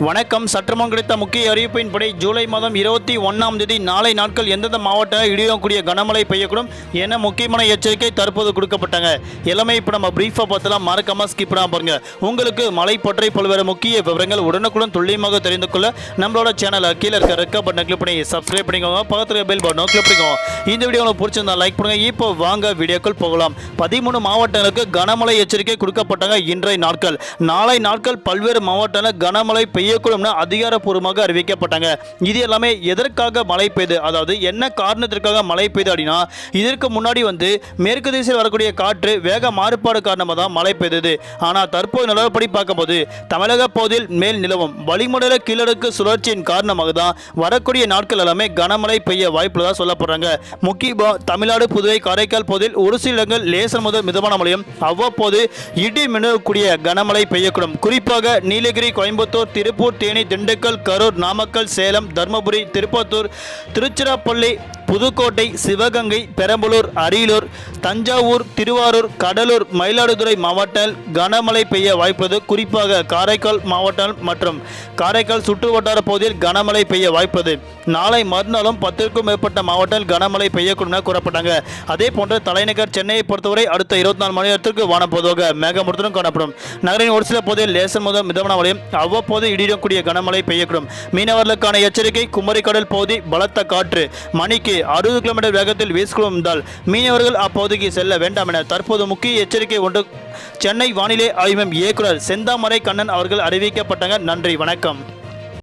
வணக்கம். சற்றுமுன் கிடைத்த முக்கிய அறிவிப்பின்படி ஜூலை மாதம் 21ஆம் தேதி நாளை நாட்கள் எந்தெந்த மாவட்ட இடியக்கூடிய கனமழை பெய்யக்கூடும் என முக்கியமான எச்சரிக்கை தற்போது கொடுக்கப்பட்டாங்க. எல்லாமே இப்போ நம்ம பிரீஃபாக பார்த்தலாம். மறக்காம ஸ்கிப் பண்ணாம பாருங்க. உங்களுக்கு மழை பற்றி பல்வேறு முக்கிய விவரங்கள் உடனுக்குடன் துல்லியமாக தெரிந்து கொள்ள நம்மளோட சேனலை கீழே இருக்க ரெக்க பட்டனை கிளிக் பண்ணி சப்ஸ்கிரைப் பண்ணிக்கோங்க. பக்கத்தில் பெல் பட்டனை கிளிக் பண்ணிக்கோங்க. இந்த வீடியோ உங்களுக்கு பிடிச்சிருந்தா லைக் பண்ணுங்க. இப்போ வாங்க வீடியோக்கள் போகலாம். 13 மாவட்டங்களுக்கு கனமழை எச்சரிக்கை கொடுக்கப்பட்டாங்க. இன்றைய நாட்கள் நாளை நாட்கள் பல்வேறு மாவட்டங்களில் கனமழை பெய்யக்கூடும் அதிகாரப்பூர்வமாக அறிவிக்கப்பட்டாங்க. இது எல்லாமே எதற்காக மழை பெய்யுது, அதாவது என்ன காரணத்திற்காக மழை பெய்யுது அப்படின்னா, இதற்கு முன்னாடி மேற்கு திசையில் வரக்கூடிய காற்று வேக மாறுபாடு காரணமாக தான் மழை பெய்தது. ஆனால் தற்போது நிலவரப்படி பார்க்கும்போது தமிழக பகுதியில் மேல் நிலவும் வளிமண்டல கீழடுக்கு சுழற்சியின் காரணமாக தான் வரக்கூடிய நாட்கள் எல்லாமே கனமழை பெய்ய வாய்ப்புள்ளதாக சொல்லப்படுறாங்க. முக்கியமாக தமிழ்நாடு, புதுவை, காரைக்கால் பகுதியில் ஒரு சில இடங்கள் லேசர் முதல் மிதமான மழையும் அவ்வப்போது இடி மின்னக்கூடிய கனமழை பெய்யக்கூடும். குறிப்பாக நீலகிரி, கோயம்புத்தூர், திருப்பூர், தேனி, திண்டுக்கல், கரூர், நாமக்கல், சேலம், தர்மபுரி, திருப்பத்தூர், திருச்சிராப்பள்ளி, புதுக்கோட்டை, சிவகங்கை, பெரம்பலூர், அரியலூர், தஞ்சாவூர், திருவாரூர், கடலூர், மயிலாடுதுறை மாவட்டங்கள் கனமழை பெய்ய வாய்ப்புள்ளது. குறிப்பாக காரைக்கால் மாவட்டம் மற்றும் காரைக்கால் சுற்று வட்டார பகுதியில் கனமழை பெய்ய வாய்ப்புள்ளது. நாளை மறுநாளும் 10க்கும் மேற்பட்ட மாவட்டங்கள் கனமழை பெய்யக்கூடும் என கூறப்பட்டாங்க. அதே போன்று தலைநகர் சென்னையை பொறுத்தவரை அடுத்த 24 மணி நேரத்திற்கு வானம் பொதுவாக மேகமூட்டத்துடன் காணப்படும். நகரின் ஒரு சில பகுதியில் லேசர் முதல் மிதமான மழையும் அவ்வப்போது இடியக்கூடிய கனமழை பெய்யக்கூடும். மீனவர்களுக்கான எச்சரிக்கை. குமரி கடல் பகுதி பலத்த காற்று மணிக்கு 60 கிலோமீட்டர் வேகத்தில் வீசிக்கொள்ளும் என்றால் மீனவர்கள் அப்பகுதிக்கு செல்ல வேண்டாம் என தற்போது முக்கிய எச்சரிக்கை ஒன்று சென்னை வானிலை ஆய்வு மையம் இயக்குனர் செந்தாமரை கண்ணன் அவர்கள் அறிவிக்கப்பட்டாங்க. நன்றி, வணக்கம்.